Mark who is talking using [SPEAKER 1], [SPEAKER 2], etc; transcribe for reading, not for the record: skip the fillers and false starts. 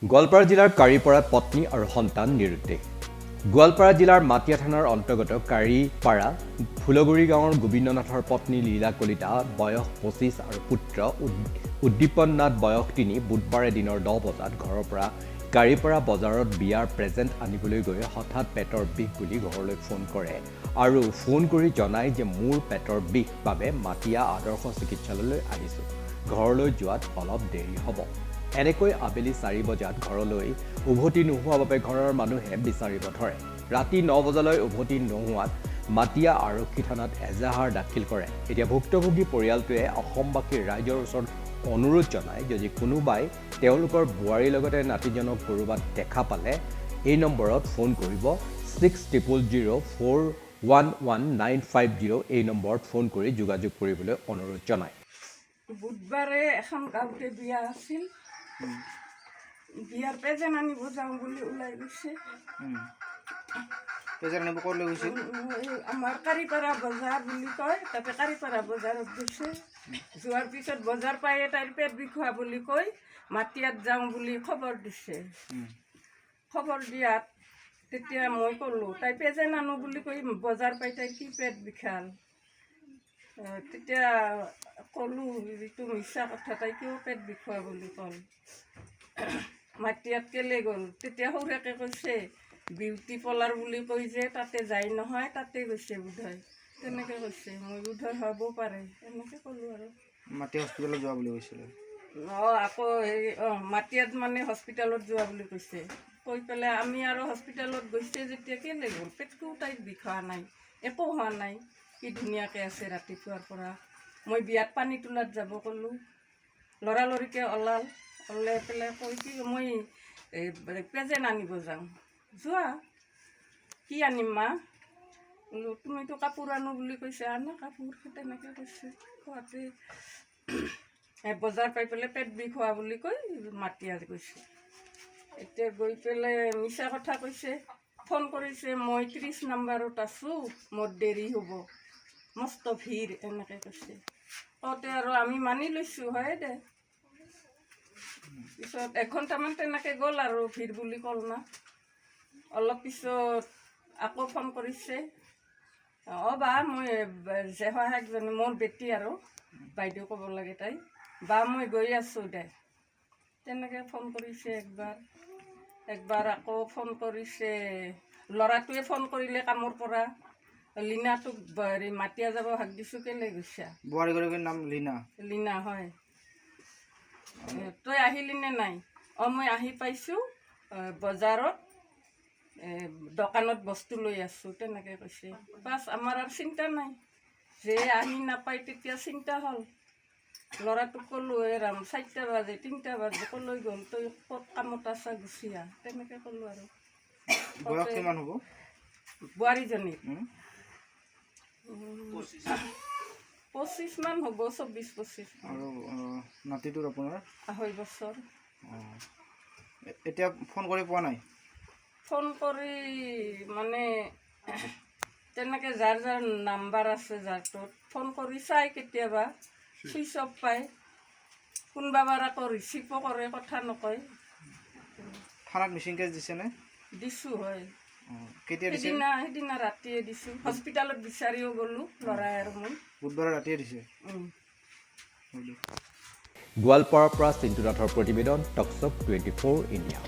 [SPEAKER 1] গোৱালপাৰা জিলাৰ কাৰিপাৰাত পত্নী আৰু সন্তান নিৰুদ্দেশ। গোৱালপাৰা জিলাৰ মাটিয়া থানাৰ অন্তৰ্গত কাৰিপাৰা ফুলগুৰি গাঁৱৰ গোবিন্দনাথৰ পত্নী লীলা কলিতা বয়স 25 আৰু পুত্ৰ উদ্দীপন নাথ বয়স 3 বুধবাৰে দিনৰ 10 বজাত ঘৰৰ পৰা কাৰিপাৰা বজাৰত বিয়াৰ প্ৰেজেণ্ট আনিবলৈ গৈ হঠাৎ পেটৰ বিষ বুলি ঘৰলৈ ফোন কৰে আৰু ফোন কৰি জনায় যে মোৰ পেটৰ বিষ বাবে মাটিয়া আদৰ্শ চিকিৎসালয়লৈ আহিছোঁ, ঘৰলৈ যোৱাত অলপ দেৰি হ'ব। এনেকৈ আবেলি 4 বজাত ঘৰলৈ উভতি নোহোৱা বাবে ঘৰৰ মানুহে বিচাৰিব ধৰে। ৰাতি 9 বজালৈ উভতি নোহোৱাত মাটিয়া আৰক্ষী থানাত এজাহাৰ দাখিল কৰে। এতিয়া ভুক্তভোগী পৰিয়ালটোৱে অসমবাসী ৰাইজৰ ওচৰত অনুৰোধ জনায় যদি কোনোবাই তেওঁলোকৰ বোৱাৰীৰ লগতে নাতিজনক ক'ৰবাত দেখা পালে এই নম্বৰত ফোন কৰিব 6000411950 এই নম্বৰত ফোন কৰি যোগাযোগ কৰিবলৈ অনুৰোধ জনায়।
[SPEAKER 2] বুধবাৰে এখন গাঁৱতে বিয়া আছিল, বিয়াৰ প্ৰেজেণ্ট আনিব যাওঁ বুলি ওলাই গৈছে। আমাৰ কাৰিপাৰা বজাৰ বুলি কয়, তাতে কাৰিপাৰা বজাৰত গৈছে। যোৱাৰ পিছত বজাৰ পায়ে তাইৰ পেট বিষোৱা বুলি কৈ মাটিয়াত যাওঁ বুলি খবৰ দিছে। খবৰ দিয়াত তেতিয়া মই ক'লোঁ তাই প্ৰেজেণ্ট আনো বুলি কৈ বজাৰ পাই তাই কি পেট বিষাল। তেতিয়া ক'লোঁ যিটো মিছা কথা, তাই কিয় পেট বিষোৱা বুলি ক'ল। মাটিয়াত কেলে গ'ল, তেতিয়া সৌৰাকে কৈছে বিউটি পাৰ্লাৰ বুলি কৈ যে তাতে যায় নহয়, তাতে গৈছে বোধহয়, তেনেকৈ কৈছে। মই বোধহয় হ'ব পাৰে এনেকৈ ক'লোঁ আৰু।
[SPEAKER 3] মাটিয়া হস্পিটেলত যোৱা বুলি কৈছিলে।
[SPEAKER 2] আকৌ হেৰি মাটিয়াত মানে হস্পিটেলত যোৱা বুলি কৈছে। কৈ পেলাই আমি আৰু হস্পিটেলত গৈছে যেতিয়া কেলে গ'ল, পেটটো তাইৰ বিষোৱা নাই, একো হোৱা নাই, কি ধুনীয়াকৈ আছে ৰাতিপুৱাৰ পৰা। মই বিয়াত পানী তোলাত যাব ক'লোঁ, লৰালৰিকৈ ওলাল, ওলাই পেলাই কৈ কি মই প্ৰেজেণ্ট আনিব যাওঁ। যোৱা, কি আনিম মা? বোলো তুমিতো কাপোৰ আনো বুলি কৈছে, আনা কাপোৰ, তেনেকৈ কৈছে। কোৱাতে বজাৰ পাই পেলাই পেট বিষ হোৱা বুলি কৈ মাটিয়া গৈছে। এতিয়া গৈ পেলাই মিছা কথা কৈছে, ফোন কৰিছে মই 30 নম্বৰত আছোঁ, মোৰ দেৰি হ'ব, মস্ত ভিৰ, এনেকৈ কৈছে। কওঁতে আৰু আমি মানি লৈছোঁ, হয় দে। পিছত 1 ঘণ্টামান তেনেকৈ গ'ল আৰু ভিৰ বুলি ক'ল না। অলপ পিছত আকৌ ফোন কৰিছে, বা মই জেঠায়েকজনী, মোৰ বেটি আৰু বাইদেউ ক'ব লাগে তাই, বা মই গৈ আছোঁ দে, তেনেকৈ ফোন কৰিছে একবাৰ আকৌ ফোন কৰিছে, ল'ৰাটোৱে ফোন কৰিলে কামৰ পৰা, লীনাটোক হেৰি মাটিয়া যাব হাক দিছোঁ, কেলে গৈছা?
[SPEAKER 3] বোৱাৰীগৰাকীৰ নাম লীনা।
[SPEAKER 2] লীনা হয়। তই আহিলি নে নাই? মই আহি পাইছোঁ, বজাৰত দোকানত বস্তু লৈ আছোঁ, তেনেকৈ কৈছে। বাছ আমাৰ আৰু চিন্তা নাই, যে আহি নাপায় তেতিয়া চিন্তা হ'ল। ল'ৰাটোক ক'লোঁ ৰাম 4টা বাজে 3টা বাজে ক'লৈ গ'ল, তই ক'ত কামত আছা, গুচি আহ, তেনেকৈ ক'লোঁ আৰু।
[SPEAKER 3] বয়স কিমান হ'ব
[SPEAKER 2] বোৱাৰীজনীৰ? 25 মান হ'ব, 24-25।
[SPEAKER 3] আৰু নাতিটোৰ আপোনাৰ
[SPEAKER 2] 2.5 বছৰ।
[SPEAKER 3] এতিয়া ফোন কৰি পোৱা নাই?
[SPEAKER 2] ফোন কৰি মানে তেনেকৈ যাৰ যাৰ নাম্বাৰ আছে, যাৰটোত ফোন কৰি চাই, কেতিয়াবা চুইচ অফ পায়, কোনোবাবাৰ আকৌ ৰিচিভো কৰে, কথা নকয়।
[SPEAKER 3] থানাত মিচিং কেছ দিছেনে?
[SPEAKER 2] দিছোঁ, হয়।
[SPEAKER 3] কেতিয়া দিছে?
[SPEAKER 2] সেইদিনা ৰাতিয়ে দিছোঁ, হস্পিটেলত বিচাৰিও গ'লোঁ, ল'ৰাই আৰু মই।
[SPEAKER 3] বুধবাৰে ৰাতিয়ে দিছে।
[SPEAKER 1] গোৱালপাৰাৰ পৰা চিন্তুনাথৰ প্ৰতিবেদন, টকশ্বক 24 ইণ্ডিয়া।